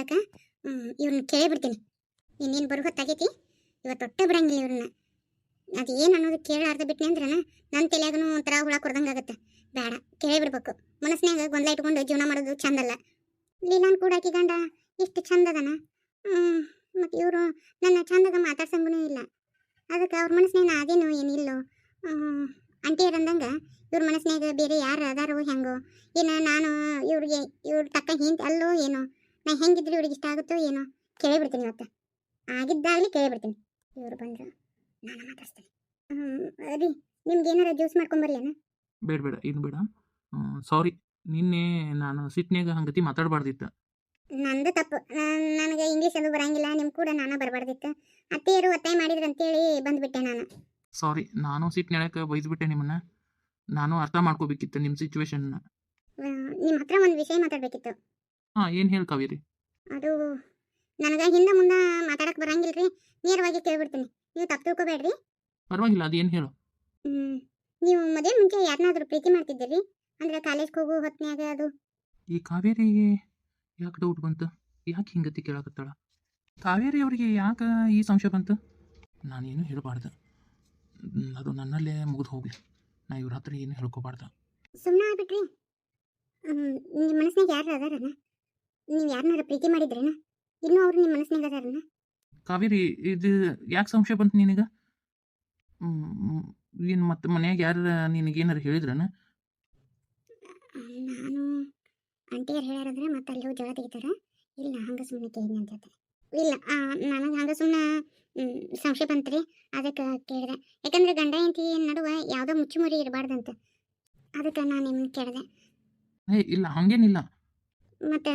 ಅದಕ್ಕೆ ಇವ್ರನ್ನ ಕೇಳಿ ಬಿಡ್ತೀನಿ. ಇನ್ನೇನು ಬರೋ ಹೊತ್ತಾಗೈತಿ, ಇವತ್ತು ಒಟ್ಟೆ ಬಿಡಂಗಿಲ್ಲ ಇವ್ರನ್ನ. ಅದು ಏನು ಅನ್ನೋದು ಕೇಳಾರ್ದ ಬಿಟ್ನಿ ಅಂದ್ರೆ ನನ್ನ ತಲೆಯಾಗೂ ಒಂಥರ ಹುಳ ಕೊಡ್ದಂಗೆ ಆಗುತ್ತೆ. ಬೇಡ, ಕೇಳಿ ಬಿಡ್ಬೇಕು. ಮನಸ್ಸಿನಾಗ ಗೊಂದಲ ಇಟ್ಕೊಂಡು ಜೀವನ ಮಾಡೋದು ಚಂದಲ್ಲ. ಲೀಲಾನ್ ಕೂಡ ಆಕಿ ಗಂಡ ಇಷ್ಟು ಚಂದ ಅದನ, ಮತ್ತು ಇವರು ನನ್ನ ಚಂದಾಗ ಮಾತಾಡ್ಸಂಗೂ ಇಲ್ಲ. ಅದಕ್ಕೆ ಅವ್ರ ಮನಸ್ಸಿನಾಗ ನಾ ಅದೇನೋ ಏನಿಲ್ಲೋ ಅಂಟಿಯರ್ ಅಂದಂಗೆ ಇವ್ರ ಮನಸ್ಸಿನಾಗ ಬೇರೆ ಯಾರು ಅದಾರೋ ಹೆಂಗೋ ಏನೋ, ನಾನು ಇವ್ರ ತಕ್ಕ ಹಿಂದೆ ಅಲ್ಲೋ ಏನೋ, ನಾ ಹೆಂಗಿದ್ರೆ ಇವ್ರಿಗೆ ಇಷ್ಟ ಆಗುತ್ತೋ ಏನೋ. ಕೇಳಿಬಿಡ್ತೀನಿ ಇವತ್ತು, ಆಗಿದ್ದಾಗಲಿ ಕೇಳಿಬಿಡ್ತೀನಿ. ಇವ್ರು ಬಂದರು ನಾನು ಮಾತಾಡ್ತೀನಿ. ರೀ, ನಿಮ್ಗೆ ಏನಾರ ಜ್ಯೂಸ್ ಮಾಡ್ಕೊಂಬರ್ಲೇನ? ಬೇಡ ಬೇಡ, ಏನು ಬೇಡ. ಸಾರಿ, ನಿನ್ನೆ ನಾನು ಸಿಟ್ನ್ಯಾಗ ಹಂಗತಿ ಮಾತಾಡಬಾರ್ದಿತ್ತು. ನಂದು ತಪ್ಪು. ನನಗೆ ಇಂಗ್ಲೀಷ್ ಅದು ಬರಂಗಿಲ್ಲ, ನಿಮ್ಮ ಕೂಡ ನಾನು ಬರಬಾರ್ದಿತ್ತು. ಅತ್ತೆಯರು ಒತ್ತಾಯ ಮಾಡಿದ್ರು ಅಂತೇಳಿ ಬಂದುಬಿಟ್ಟೆ ನಾನು. ಸಾರಿ, ನಾನು ಸಿಟ್ನ್ಯಾಳಕ್ಕೆ ಬೈದ್ಬಿಟ್ಟೆ ನಿಮ್ಮನ್ನು. ನಾನು ಅರ್ಥ ಮಾಡ್ಕೋಬೇಕಿತ್ತು ನಿಮ್ಮ ಸಿಚುವೇಶನ್ನ. ನಿಮ್ಮ ಹತ್ರ ಒಂದು ವಿಷಯ ಮಾತಾಡಬೇಕಿತ್ತು. ಹಾಂ, ಏನು ಹೇಳಿ ಕಾವೇರಿ? ಅದು ನನಗೆ ಹಿಂದೆ ಮುಂದೆ ಮಾತಾಡಕ್ಕೆ ಬರಂಗಿಲ್ಲ ರೀ, ನೇರವಾಗಿ ಕೇಳ್ಬಿಡ್ತೀನಿ. ನೀವು ತಪ್ಪು ತಿಳ್ಕೊಬೇಡ್ರಿ. ಪರವಾಗಿಲ್ಲ, ಅದೇನು ಹೇಳು. ನೀವು ಮದುವೆ ಮುಂಚೆ ಯಾರನ್ನಾದ್ರೂ ಪ್ರೀತಿ ಮಾಡ್ತಿದ್ದೀರಿ? ಅಂದರೆ ಕಾಲೇಜ್ಗೆ ಹೋಗೋ ಹೊತ್ತಿನಾಗ ಅದು. ಈ ಕಾವೇರಿಗೆ ಯಾಕೆ ಡೌಟ್ ಬಂತು? ಯಾಕೆ ಹಿಂಗತಿ ಕೇಳಕತ್ತಾಳ? ಕಾವೇರಿ ಅವರಿಗೆ ಯಾಕೆ ಈ ಸಂಶಯ ಬಂತು? ನಾನೇನು ಹೇಳಬಾರ್ದು, ಅದು ನನ್ನಲ್ಲೇ ಮುಗಿದು ಹೋಗಲಿ. ನಾ ಇವ್ರ ಹತ್ರ ಏನು ಹೇಳ್ಕೊಬಾರ್ದು. ಸುಮ್ಮನೆ ಆಗ್ಬಿಟ್ರಿ. ನಿಮ್ಮ ಮನಸ್ಸಿನಾಗ ಯಾರು ಅದಾರನ? ನೀವು ಯಾರನ್ನಾರ ಪ್ರೀತಿ ಮಾಡಿದ್ರೇನ? ಇನ್ನೂ ಅವ್ರು ನಿಮ್ಮ ಮನಸ್ಸಿನಾಗ ಅದಾರನ? ಕಾವೇರಿ, ಇದು ಯಾಕೆ ಸಂಶಯ ಬಂತು ನಿನಗೆ? ಏನು ಮತ್ತೆ ಮನ್ಯಾಗ ಯಾರು ನಿನಗೇನಾರು ಹೇಳಿದ್ರನ? ನಾನು ಆಂಟಿಯರು ಹೇಳ್ಯಾರಂದ್ರೆ ಮತ್ತೆ ಅಲ್ಲಿ ಹೋಗಿ ಜಗಳ ತೆಗಿತಾರ. ಇಲ್ಲ, ಹಂಗೆ ಸುಮ್ಮನೆ ಕೇಳಿದ್ನಿ ಅಂತ ಹೇಳ್ತಾರೆ. ಇಲ್ಲ, ನನಗೆ ಹಂಗೆ ಸುಮ್ಮನೆ ಸಂಶಯ ಬಂತ್ರಿ, ಅದಕ್ಕೆ ಕೇಳಿದೆ. ಯಾಕಂದ್ರೆ ಗಂಡ ಹೆಂಡತಿ ನಡುವೆ ಯಾವುದೋ ಮುಚ್ಚುಮುರಿ ಇರಬಾರ್ದಂತ, ಅದಕ್ಕೆ ನಾನು ನಿಮ್ಮನ್ನು ಕೇಳಿದೆ. ಇಲ್ಲ, ಹಂಗೇನಿಲ್ಲ. ಮತ್ತು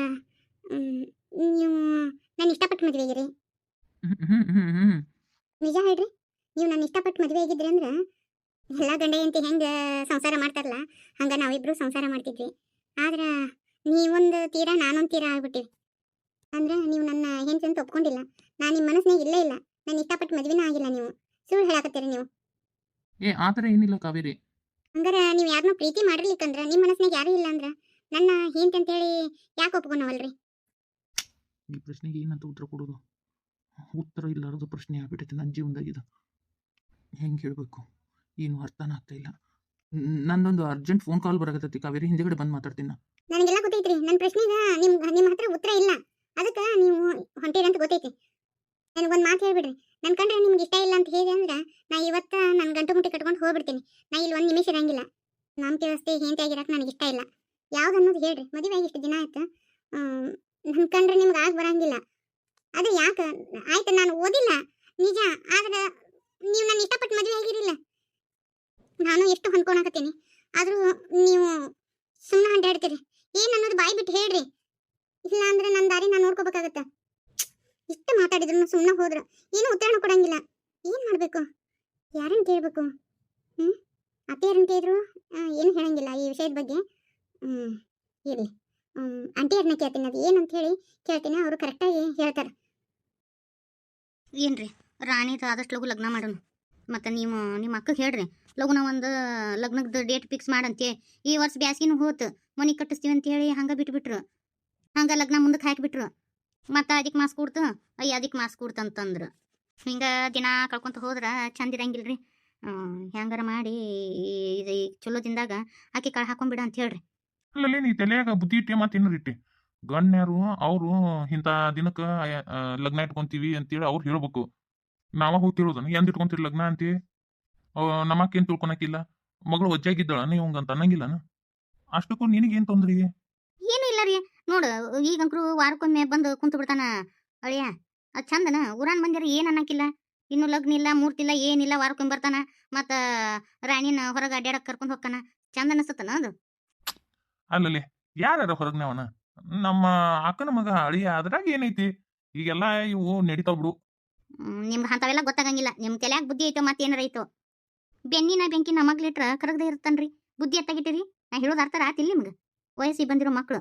ನೀವು ನಾನು ಇಷ್ಟಪಟ್ಟು ಮದುವೆ ಆಗಿರಿ? ನಿಜ ಹೇಳ್ರಿ, ನೀವು ನಾನು ಇಷ್ಟಪಟ್ಟು ಮದುವೆ ಆಗಿದ್ರಿ ಅಂದ್ರೆ ಎಲ್ಲ ಗಂಡ ಹೆಂಡತಿ ಹೆಂಗೆ ಸಂಸಾರ ಮಾಡ್ತಾರಲ್ಲ ಹಂಗೆ ನಾವಿಬ್ಬರು ಸಂಸಾರ ಮಾಡ್ತಿದ್ವಿ. ಆದ್ರೆ ನೀವೊಂದು ತೀರ ನಾನೊಂದು ತೀರ ಆಗ್ಬಿಟ್ಟಿವಿ. ಅಂದ್ರೆ ನೀವು ನನ್ನ ಹೆಂಡತಿ ಅಂತ ಒಪ್ಕೊಂಡಿಲ್ಲ. ನಾನು ನಿಮ್ಮ ಮನಸ್ಸಿನಾಗ ಇಲ್ಲೇ ಇಲ್ಲ. ನಾನು ಇಷ್ಟಪಟ್ಟು ಮದುವೆನೇ ಆಗಿಲ್ಲ. ನೀವು ಸುಳ್ಳು ಹೇಳಕತ್ತೀರಿ. ನೀವು ಆ ಥರ ಏನಿಲ್ಲ ಕಾವೇರಿ. ಹಂಗಾರೆ ನೀವು ಯಾರನ್ನೂ ಪ್ರೀತಿ ಮಾಡಿರ್ಲಿಕ್ಕಂದ್ರೆ ನಿಮ್ಮ ಮನಸ್ಸಿನಾಗ ಯಾರೂ ಇಲ್ಲ ಅಂದ್ರೆ ನನ್ನ ಹೆಂಡತಿ ಅಂತೇಳಿ ಯಾಕೆ ಒಪ್ಕೊಳವಲ್ರಿ? ಈ ಪ್ರಶ್ನೆಗೆ ಏನಂತ ಉತ್ತರ ಕೊಡೋದು? ಉತ್ತರ ಇಲ್ಲಾರದು ಪ್ರಶ್ನೆ ಆಗ್ಬಿಟ್ಟೈತೆ ನನ್ನ ಜೀವನದಾಗಿದ್ದು. ಹೆಂಗೆ ಹೇಳಬೇಕು, ಏನು ಅರ್ಥನ ಆಗ್ತಾ ಇಲ್ಲ. ನಂದೊಂದು ಅರ್ಜೆಂಟ್ ಫೋನ್ ಕಾಲ್ ಬರಕತ್ತೈತಿ ಕಾವೇರಿ, ಹಿಂದೆಗಡೆ ಬಂದು ಮಾತಾಡ್ತೀನಿ. ನನಗೆಲ್ಲ ಗೊತ್ತೈತ್ರಿ. ನನ್ನ ಪ್ರಶ್ನೆಗೆ ನಿಮ್ಮ ಹತ್ರ ಉತ್ತರ ಇಲ್ಲ, ಅದಕ್ಕೆ ನೀವು ಹೊಂಟೀರಂತ ಗೊತ್ತೈತಿ. ನನಗೊಂದು ಮಾತು ಹೇಳ್ಬಿಡ್ರಿ. ನನ್ನ ಕಂಡ್ರೆ ನಿಮ್ಗೆ ಇಷ್ಟ ಇಲ್ಲ ಅಂತ ಹೇಳಿ ಅಂದ್ರೆ ನಾ ಇವತ್ತು ನನ್ನ ಗಂಟು ಮುಟ್ಟಿ ಕಟ್ಕೊಂಡು ಹೋಗ್ಬಿಡ್ತೀನಿ. ನಾ ಇಲ್ಲಿ ಒಂದು ನಿಮಿಷ ಇರಂಗಿಲ್ಲ. ನಂಬಿಕೆ ವ್ಯವಸ್ಥೆ ಹೆಂಡತಿ ಆಗಿರಕ್ಕೆ ನನಗೆ ಇಷ್ಟ ಇಲ್ಲ. ಯಾವ್ದು ಅನ್ನೋದು ಹೇಳ್ರಿ. ಮದುವೆ ಆಗಿ ಇಷ್ಟು ದಿನ ಆಯ್ತು, ನನ್ನ ಕಂಡ್ರೆ ನಿಮ್ಗೆ ಆಗಿ ಬರಂಗಿಲ್ಲ. ಅದು ಯಾಕೆ? ಆಯ್ತು, ನಾನು ಓದಿಲ್ಲ ನಿಜ, ಆದ್ರೆ ನೀವು ನನ್ನ ಇಷ್ಟಪಟ್ಟು ಮದುವೆ ಆಗಿರಿಲ್ಲ. ನಾನು ಎಷ್ಟು ಹೊಂದ್ಕೊಳಕತ್ತೀನಿ, ಆದರೂ ನೀವು ಸುಮ್ಮನೆ ಅಡ್ಡಾಡ್ತೀರಿ. ಏನು ಅನ್ನೋದು ಬಾಯಿ ಬಿಟ್ಟು ಹೇಳ್ರಿ, ಇಲ್ಲ ಅಂದ್ರೆ ನನ್ನ ದಾರಿ ನಾನು ನೋಡ್ಕೋಬೇಕಾಗತ್ತೆ. ಇಷ್ಟು ಮಾತಾಡಿದ್ರು ಸುಮ್ಮನೆ ಹೋದ್ರೆ ಏನು ಉತ್ತರಣ ಕೊಡಂಗಿಲ್ಲ. ಏನು ಮಾಡಬೇಕು? ಯಾರನ್ನು ಕೇಳಬೇಕು? ಅತ್ತೆಯರನ್ನು ಕೇಳಿದ್ರು ಏನು ಹೇಳಂಗಿಲ್ಲ ಈ ವಿಷಯದ ಬಗ್ಗೆ. ಇರಲಿ, ಆಂಟಿಯರನ್ನ ಕೇಳ್ತೀನಿ. ಅದು ಏನಂತ ಹೇಳಿ ಕೇಳ್ತೀನಿ, ಅವರು ಕರೆಕ್ಟಾಗಿ ಹೇಳ್ತಾರೆ. ಏನ್ರಿ ರಾಣಿದು ಆದಷ್ಟು ಲಘು ಲಗ್ನ ಮಾಡೋಣ. ಮತ್ತು ನೀವು ನಿಮ್ಮ ಅಕ್ಕಗೆ ಹೇಳ್ರಿ ಲಘುನ ಒಂದು ಲಗ್ನದ ಡೇಟ್ ಫಿಕ್ಸ್ ಮಾಡಂತೆ. ಈ ವರ್ಷ ಬ್ಯಾಸಿನೂ ಹೋತು, ಮನೆ ಕಟ್ಟಿಸ್ತೀವಿ ಅಂತೇಳಿ ಹಂಗೆ ಬಿಟ್ಬಿಟ್ರು. ಹಂಗೆ ಲಗ್ನ ಮುಂದಕ್ಕೆ ಹಾಕಿಬಿಟ್ರು. ಮತ್ತು ಅದಕ್ಕೆ ಮಾಸ್ ಕೊಡ್ತು, ಅದಕ್ಕೆ ಮಾಸ್ ಕೊಡ್ತು ಅಂತಂದ್ರು. ಹಿಂಗೆ ದಿನ ಕಳ್ಕೊತ ಹೋದ್ರೆ ಚಂದ ಇರಂಗಿಲ್ಲ ರೀ. ಹೆಂಗಾರ ಮಾಡಿ ಚಲೋ ದಿನದಾಗ ಆಕೆ ಕಾಳು ಹಾಕೊಂಡ್ಬಿಡ ಅಂತ ಹೇಳ್ರಿ. ಅಲ್ಲಲ್ಲಿ ನೀ ತಲೆಯಾಗ ಬುದ್ಧಿ ಇಟ್ಟೆ ಮತ್ತೇನಾರು ಇಟ್ಟೆ. ಗಣ್ಯರು ಅವರು ಇಂಥ ದಿನಕ್ಕೆ ಲಗ್ನ ಇಟ್ಕೊಂತೀವಿ ಅಂತೇಳಿ ಅವ್ರು ಹೇಳ್ಬೇಕು. ನಾವ ಹೋಗಿ ತಿಳೋದನ್ನ ಎಂದ್ ಇಟ್ಕೊಂತೀರಿ ಲಗ್ನ ಅಂತೀವಿ? ನಮಕ್ಕೇನು ತಿಳ್ಕೊಳಕಿಲ್ಲ? ಮಗಳು ಒಜ್ಜಾಗಿದ್ದಾಳ ಇವಂಗಂತ ಅನ್ನಂಗಿಲ್ಲನ? ಅಷ್ಟಕ್ಕೂ ನಿನಗೇನು ತೊಂದ್ರಿ? ಏನು ಇಲ್ಲ ರೀ, ನೋಡು ಈಗಂಕ್ರು ವಾರಕ್ಕೊಮ್ಮೆ ಬಂದು ಕುಂತು ಬಿಡ್ತಾನ ಅಳಿಯ. ಅದು ಚಂದನ? ಊರಾನ್ ಮಂದಿರ ಏನು ಅನ್ನಕ್ಕಿಲ್ಲ. ಇನ್ನು ಲಗ್ನ ಇಲ್ಲ, ಮೂರ್ತಿಲ್ಲ, ಏನಿಲ್ಲ, ವಾರಕ್ಕೊಮ್ಮೆ ಬರ್ತಾನ. ಮತ್ತು ರಾಣಿನ ಹೊರಗೆ ಅಡ್ಡಾಡಕ್ಕೆ ಕರ್ಕೊಂಡು ಹೋಗ್ತಾನ. ಚಂದ ಅನಿಸ್ತತನ ಅದು? ಅಲ್ಲಲ್ಲಿ ಯಾರ ಹೊರಗ್ನವನ? ನಮ್ಮ ಅಕ್ಕನ ಮಗ ಅಳಿಯ, ಅದ್ರಾಗ ಏನೈತಿ? ಈಗೆಲ್ಲ ಇವು ನಡೀತಾವ್ ಬಿಡು. ನಿಮ್ಗೆ ಅಂಥವೆಲ್ಲ ಗೊತ್ತಾಗಂಗಿಲ್ಲ. ನಿಮ್ಮ ತಲೆಯಾಗ ಬುದ್ಧಿ ಐತೋ ಮತ್ತೆ ಏನಾರ ಐತೋ. ಬೆನ್ನಿನ ಬೆಂಕಿ ನಮಗ್ಲಿಟ್ರ ಕರಗದೆ ಇರ್ತಾನ್ರಿ. ಬುದ್ಧಿ ಎತ್ತಾಗಿಟ್ಟಿರಿ. ನಾ ಹೇಳೋದು ಅರ್ಥ ಆತಿಲ್ಲ ನಿಮ್ಗೆ? ವಯಸ್ಸಿಗೆ ಬಂದಿರೋ ಮಕ್ಕಳು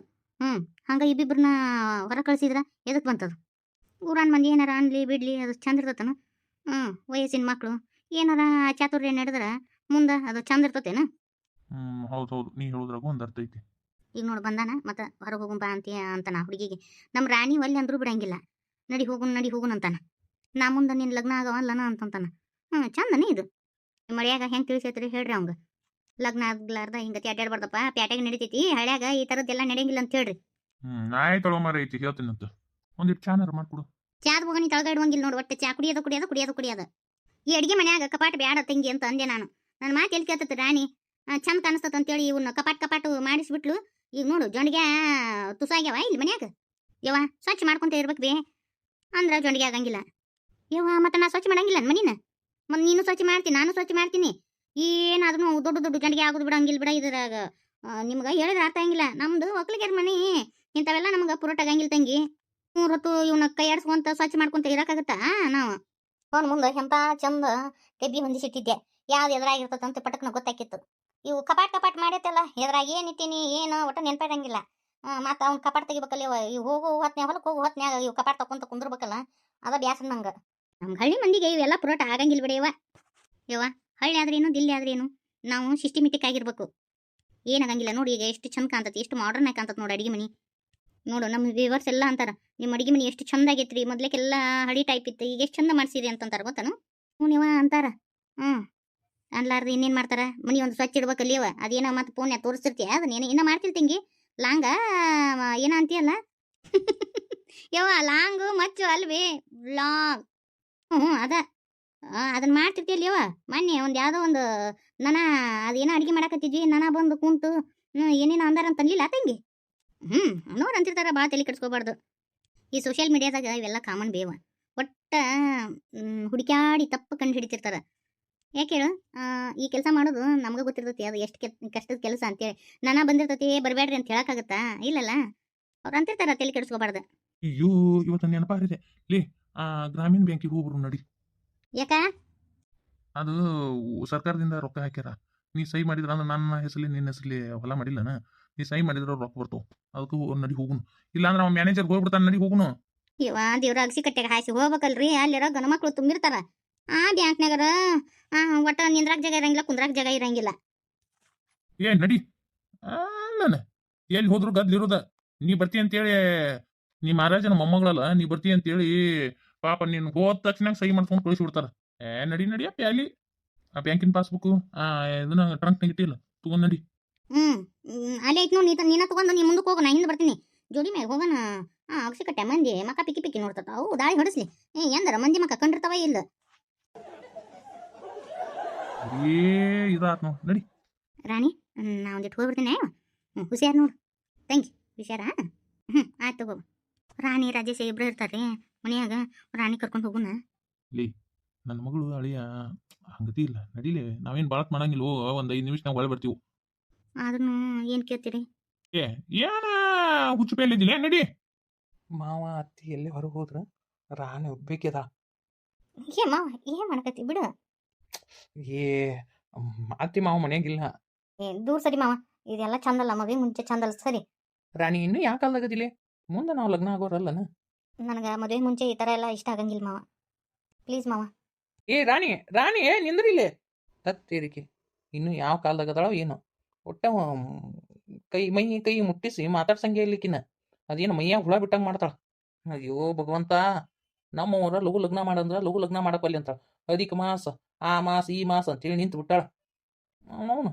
ಹಂಗೆ ಇಬ್ಬಿಬ್ರನ್ನ ಹೊರ ಕಳಿಸಿದ್ರ ಎದಕ್ಕೆ ಬಂತದು? ಊರಾನ್ ಮಂದಿ ಏನಾರ ಅನ್ಲಿ ಬಿಡ್ಲಿ, ಅದು ಚಂದ ಇರ್ತತನ? ವಯಸ್ಸಿನ ಮಕ್ಕಳು ಏನಾರ ಚಾತುರ್ಯ ನಡೆದ್ರೆ ಮುಂದೆ ಅದು ಚಂದ ಇರ್ತತೇನ? ಹೌದೌದು, ನೀ ಹೇಳೋದ್ರಾಗ ಒಂದು ಅರ್ಥ ಐತಿ. ಈಗ ನೋಡಿ ಬಂದಾನ ಮತ್ತೆ ಹೊರಗೆ ಹೋಗುಂ ಬಾ ಅಂತಾನ ಹುಡುಗಿಗೆ. ನಮ್ಮ ರಾಣಿ ಒಲ್ಲೆ ಅಂದ್ರೂ ಬಿಡಂಗಿಲ್ಲ. ನಡಿ ಹೋಗುನ್ ಅಂತಾನ. ನಾ ಮುಂದೆ ನಿನ್ನ ಲಗ್ನ ಆಗವಲ್ಲನ ಅಂತಂತಾನ. ಚಂದನೇ ಇದು. ಮಳ್ಯಾಗ ಹೆಂಗೆ ತಿಳಿಸೈತ್ರಿ ಹೇಳ್ರಿ ಅವಂಗ. ಲಗ್ನ ಆಗ್ಲಾರ್ದ ಹಿಂಗತಿ ಅಡ್ಡಾಡ್ಬಾರ್ದಪ್ಪ, ಪ್ಯಾಟ್ಯಾಗ ನಡಿತೈತಿ, ಹಳ್ಯಾಗ ಈ ಥರದ್ದೆಲ್ಲ ನಡೆಯಂಗಿಲ್ಲ ಅಂತ ಹೇಳ್ರಿ. ಆಯ್ತಳ ಮರ ಐತಿ ಹೇಳ್ತೀನಂತ. ಒಂದಿಟ್ಟು ಚಾನಾರ ಮಾಡ್ಕೊಡು. ಚಾದ ಹೋಗ ನೀ ತಳಗ ಇಡುವಂಗಿಲ್ಲ ನೋಡು. ಒಟ್ಟು ಚಾ ಕುಡಿಯೋದು. ಈ ಅಡಿಗೆ ಮನ್ಯಾಗ ಕಪಾಟ್ ಬ್ಯಾಡ ತಂಗಿ ಅಂತ ಅಂದೆ ನಾನು. ನನ್ನ ಮಾತು ಎಲ್ಲಿ ಕೇಳ್ತೈತಿ ರಾಣಿ. ಚಂದ ಕಾಣಿಸ್ತತ್ ಅಂತೇಳಿ ಇವನ್ನ ಕಪಾಟು ಮಾಡಿಸ್ಬಿಟ್ಲು. ಈಗ ನೋಡು ಜೊಂಡಿಗೆ ತುಸಾಗ್ಯಾವ ಇಲ್ಲಿ ಮನ್ಯಾಗ. ಯವ್ವ ಸ್ವಚ್ಛ ಮಾಡ್ಕೊಂತ ಇರ್ಬೇಕು ಬೇ ಅಂದ್ರ ಜೊಂಡಿಗೆ ಆಗಂಗಿಲ್ಲ. ಯವ್ವ ಮತ್ತೆ ನಾ ಸ್ವಚ್ಛ ಮಾಡಂಗಿಲ್ಲ ಮನಿನ. ಮತ್ತೆ ನೀನು ಸ್ವಚ್ಛ ಮಾಡ್ತೀನಿ, ನಾನು ಸ್ವಚ್ಛ ಮಾಡ್ತೀನಿ. ಏನಾದ್ರೂ ದೊಡ್ಡ ಜೊಂಡಿಗೆ ಆಗೋದು ಬಿಡಂಗಿಲ್ಲ ಬಿಡ. ಇದ್ರಾಗ ನಿಮ್ಗೆ ಹೇಳಿದ್ರೆ ಅರ್ಥ ಆಗಂಗಿಲ್ಲ. ನಮ್ದು ಒಕ್ಕಲಿಗರ ಮನಿ ಇಂಥವೆಲ್ಲ ನಮ್ಗೆ ಪುರೋಟ ಆಗಂಗಿಲ್ಲ ತಂಗಿ. 3 ಹೊತ್ತು ಇವನ್ನ ಕೈ ಆಡ್ಸ್ಕೊಂತ ಸ್ವಚ್ಛ ಮಾಡ್ಕೊಂತ ಇರಕಾಗತ್ತಾ ನಾವು? ಅವ್ನ ಮುಂದೆ ಎಂತ ಚಂದ ಕೆಬ್ಬಿ ಹೊಂದಿಸಿಟ್ಟಿದ್ದೆ. ಯಾವ್ದು ಎದುರಾಗಿರ್ತದಂತ ಪಟಕ್ನ ಗೊತ್ತಾಕಿತ್ತು. ಇವು ಕಪಾಟ್ ಮಾಡೈತಲ್ಲ, ಎದುರಾಗ ಏನಿಟ್ಟೀನಿ ಏನು ಒಟ್ಟು ನೆನಪಾಗಂಗಿಲ್ಲ. ಮತ್ತು ಅವ್ನ ಕಪಾಟ್ ತೆಗಿಬೇಕಲ್ಲ. ಇವು ಹೊಲಕ್ಕೆ ಹೋಗೋ ಹೊತ್ನ್ಯಾಗ ಇವು ಕಪಾಟ್ ತಕೊಂತ ಕುಂದ್ರಬೇಕಲ್ಲ, ಅದ ಬ್ಯಾಸರ ನಂಗೆ. ನಮ್ಮ ಹಳ್ಳಿ ಮಂದಿಗೆ ಇವೆಲ್ಲ ಪುರೋಟ ಆಗಂಗಿಲ್ಲ ಬಿಡ ಯವ್ವ. ಹಳ್ಳಿ ಆದ್ರೇನು ದಿಲ್ಲಿ ಆದ್ರೇನು ನಾವು ಸಿಸ್ಟಮೆಟಿಕ್ ಆಗಿರ್ಬೇಕು. ಏನಾಗಂಗಿಲ್ಲ ನೋಡಿ. ಈಗ ಎಷ್ಟು ಚಂದ ಕಾಣ್ತತಿ, ಎಷ್ಟು ಮಾಡ್ರನ್ ಆಗಿ ಕಾಣ್ತತಿ ನೋಡಿ ಅಡಿಗೆ ಮನಿ. ನೋಡು ನಮ್ಮ ವ್ಯೂವರ್ಸ್ ಎಲ್ಲ ಅಂತಾರ ನಿಮ್ಮ ಅಡಿಗೆ ಮನಿ ಎಷ್ಟು ಚಂದ ಆಗೈತ್ರಿ, ಮೊದ್ಲಕ್ಕೆಲ್ಲ ಹಳಿ ಟೈಪ್ ಇತ್ತು, ಈಗ ಎಷ್ಟು ಚಂದ ಮಾಡ್ಸಿರಿ ಅಂತಂತಾರ ಗೊತ್ತಾನು. ನೀವ ಅಂತಾರ. ಅನ್ಲಾರ್ದು ಇನ್ನೇನು ಮಾಡ್ತಾರ. ಮನಿ ಒಂದು ಸ್ವಚ್ಛ ಇಡ್ಬೇಕಲ್ಲಿ ಅವ. ಅದೇನೋ ಮತ್ತೆ ಫೋನ್ಯಾಗ ತೋರಿಸ್ತಿರ್ತೀಯ, ಅದನ್ನೇನು ಇನ್ನೂ ಮಾಡ್ತಿರ್ತಿಂಗಿ ಲಾಂಗ ಏನ ಅಂತೀಯಲ್ಲ. ಯವ್ವ ಲಾಂಗು ಮಚ್ಚು ಅಲ್ವೇ ಲಾಂಗ್. ಅದನ್ನ ಮಾಡ್ತಿರ್ತೀಯಲ್ಲ ಯವ್ವ. ಮೊನ್ನೆ ಒಂದು ಯಾವುದೋ ಒಂದು ಅದೇನೋ ಅಡಿಗೆ ಮಾಡಕತ್ತಿದ್ವಿ, ಬಂದು ಕುಂತು ಏನೇನೋ ಅಂದಾರ ಅಂತ ಅನ್ಲಿಲ್ಲ ತಂಗಿ. ಅನ್ನೋರು ಅಂತಿರ್ತಾರ, ಭಾಳ ತಲೆ ಕೆಡಿಸ್ಕೋಬಾರ್ದು. ಈ ಸೋಷಿಯಲ್ ಮೀಡಿಯಾದಾಗ ಇವೆಲ್ಲ ಕಾಮನ್ ಬೇವ. ಒಟ್ಟ ಹುಡುಕ್ಯಾಡಿ ತಪ್ಪು ಕಂಡು ಹಿಡಿತಿರ್ತಾರ. ಯಾಕೆ ಹೇಳು, ಈ ಕೆಲಸ ಮಾಡೋದು ನಮ್ಗೆ ಗೊತ್ತಿರ್ತೈತಿ ಅದು ಎಷ್ಟು ಕಷ್ಟದ ಕೆಲಸ ಅಂತೇಳಿ. ಬಂದಿರ್ತೈತಿ ಬರಬೇಡ್ರಿ ಅಂತ ಹೇಳಕ್ಕಾಗತ್ತಾ? ಇಲ್ಲಲ್ಲ, ಅವ್ರು ಅಂತಿರ್ತಾರ, ತಲೆ ಕೆಡಿಸ್ಕೋಬಾರ್ದು. ಅಯ್ಯೋ ಇವತ್ತು ನೆನಪಾರಿದೆ ಲೇ. ಗ್ರಾಮೀಣ ಬ್ಯಾಂಕಿಗೆ ಹೋಗ್ಬರು ನಡಿ. ಯಾಕ? ಅದು ಸರ್ಕಾರದಿಂದ ರೊಕ್ಕ ಹಾಕ್ಯಾರ. ನೀ ಸಹಿ ಮಾಡಿದ್ರ ನನ್ನ ಹೆಸರಲ್ಲಿ ನಿನ್ನ ಹೆಸರಲ್ಲಿ ಹೊಲ ಮಾಡಿಲ್ಲನ, ನೀ ಸಹಿ ಮಾಡಿದ್ರ ರೊಕ್ಕ ಬರ್ತಾವ. ಅದಕ್ಕೂ ನಡಿ ಹೋಗುನು. ಇಲ್ಲಾಂದ್ರೆ ಅವ್ನ ಮ್ಯಾನೇಜರ್ ಹೋಗ್ಬಿಡ್ತಾನೆ, ನಡಿ ಹೋಗುನು. ಇವ ದೇವ್ರ ಅಗಸಿ ಕಟ್ಟೆಗೆ ಹಾಸಿ ಹೋಗ್ಬೇಕಲ್ರಿ. ಅಲ್ಲಿರೋ ಗಣ ಮಕ್ಳು ತುಂಬಿರ್ತಾರ ಆ ಬ್ಯಾಂಕ್ನಾಗರ. ಒಟ್ಟ ನಿಂದ್ರಾಗ ಜಾಗ ಇರಂಗಿಲ್ಲ, ಕುಂದ್ರಾಗ ಜಾಗ ಇರಂಗಿಲ್ಲ. ಏ ನಡಿ. ನಾನು ಎಲ್ಲಿ ಹೋದ್ರು ಗದ್ಲಿರೋದ. ನೀ ಬರ್ತಿ ಅಂತೇಳಿ, ನೀ ಮಹಾರಾಜನ ಮೊಮ್ಮಗಳಲ್ಲ, ನೀ ಬರ್ತಿ ಅಂತೇಳಿ ಪಾಪ ನೀನು ಹೋದ ತಕ್ಷಣ ಸಹಿ ಮಾಡ್ಕೊಂಡು ಕಳಿಸಿ ಬಿಡ್ತಾರ. ನಡಿಯಪ್ಪ ಅಲ್ಲಿ ಆ ಬ್ಯಾಂಕಿನ ಪಾಸ್ಬುಕ್ ಇದನ್ನ ಟ್ರಂಕ್ನಾಗ ಇಟ್ಟಿಲ್ಲ, ತಗೊಂಡ್ ನಡಿ. ಅಲ್ಲೇ ಐತ್ ನೋಡಿ. ನೀನ ತಗೊಂಡು ನೀ ಮುಂದಕ್ಕೆ ಹೋಗು, ನಾ ಹಿಂದೆ ಬರ್ತೀನಿ. ಜೋಡಿ ಮ್ಯಾಗ ಹೋಗೋಣ. ಅಗಸಿ ಕಟ್ಟೆ ಮಂದಿ ಮಕ್ಕ ಪಿಕ್ಕಿ ನೋಡ್ತಾರ. ಅವು ದಾಳಿ ಹೊಡಿಸ್ಲಿ. ಎಂದರ ಮಂದಿ ಮಕ್ಕ ಕಂಡಿರ್ತಾವ ಇಲ್ಲ. ಇದಾತ್ ನೋಡ್ ನಡಿ. ರಾಣಿ ನಾ ಒಂದಿಟ್ಟು ಹೋಗ್ಬಿಡ್ತೀನಿ. ಹುಷಾರ್ ನೋಡು ತಂಗಿ, ಹುಷಾರ. ಆಯ್ತು ತಗೋ. ರಾಣಿ ರಾಜೇಶ ಇಬ್ರು ಇರ್ತಾರ್ರಿ ಮನ್ಯಾಗ. ರಾಣಿ ಕರ್ಕೊಂಡು ಹೋಗುನ. ನನ್ನ ಮಗಳು ಅಳಿಯ ಹಂಗತಿ ಇಲ್ಲ, ನಡಿಲೆ. ನಾವೇನು ಬಾಳತ್ ಮಾಡಂಗಿಲ್ಲ. ಒಂದು 5 ನಿಮಿಷ ನಾವು ಒಳಗೆ ಬರ್ತೀವಿ. ಆದ್ರೂ ಏನು ಕೇಳ್ತೀರಿ? ಏನ ಹುಚ್ಚು ಪೇಲಿದ್ದಿಲ್ಲ, ನಡಿ. ಮಾವ ಅತ್ತಿ ಎಲ್ಲಿ ಹೊರಗೆ ಹೋದ್ರ? ರಾಣಿ ಒಬ್ಬೇಕಿದ. ಮಾವ ಏನ್ ಮಾಡಕತ್ತಿ ಬಿಡು. ಅತ್ತಿ ಮಾವ ಮನೆಯಾಗಿಲ್ಲ. ದೂರ ಸರಿ ಮಾವ, ಇದೆಲ್ಲ ಚಂದಲ್ಲ. ಮದುವೆ ಮುಂಚೆ ಚಂದಲ್ಲ ಸರಿ. ರಾಣಿ ಇನ್ನೂ ಯಾಕೆ ಅಲ್ಲಾಗದಿಲ್ಲ? ಮುಂದೆ ನಾವು ಲಗ್ನ ಆಗೋರಲ್ಲನ. ನನಗೆ ಮದುವೆ ಮುಂಚೆ ಈ ಥರ ಎಲ್ಲ ಇಷ್ಟ ಆಗಂಗಿಲ್ಲ ಮಾವ. ಪ್ಲೀಸ್ ಮಾವ. ರಾಣಿ ರಾಣಿ ನಿಂದ್ರಿಲೆ. ತತ್ತೇರಿಕೆ ಇನ್ನು ಯಾವ ಕಾಲದಾಗದಾಳೋ ಏನೋ. ಒಟ್ಟ ಕೈ ಮುಟ್ಟಿಸಿ ಮಾತಾಡ್ಸಂಗೆ ಇರ್ಲಿಕ್ಕಿನ. ಅದೇನು ಮೈಯಾಗ ಹುಳ ಬಿಟ್ಟಂಗೆ ಮಾಡ್ತಾಳ. ಅಯ್ಯೋ ಭಗವಂತ, ನಮ್ಮವರ ಲಘು ಲಗ್ನ ಮಾಡಂದ್ರ ಲಘು ಲಗ್ನ ಮಾಡಪ್ಪಲ್ಲಿ ಅಂತಾಳ. ಅಧಿಕ ಮಾಸ, ಆ ಮಾಸ ಈ ಮಾಸ ಅಂತೇಳಿ ನಿಂತು ಬಿಟ್ಟಾಳ. ಅವನು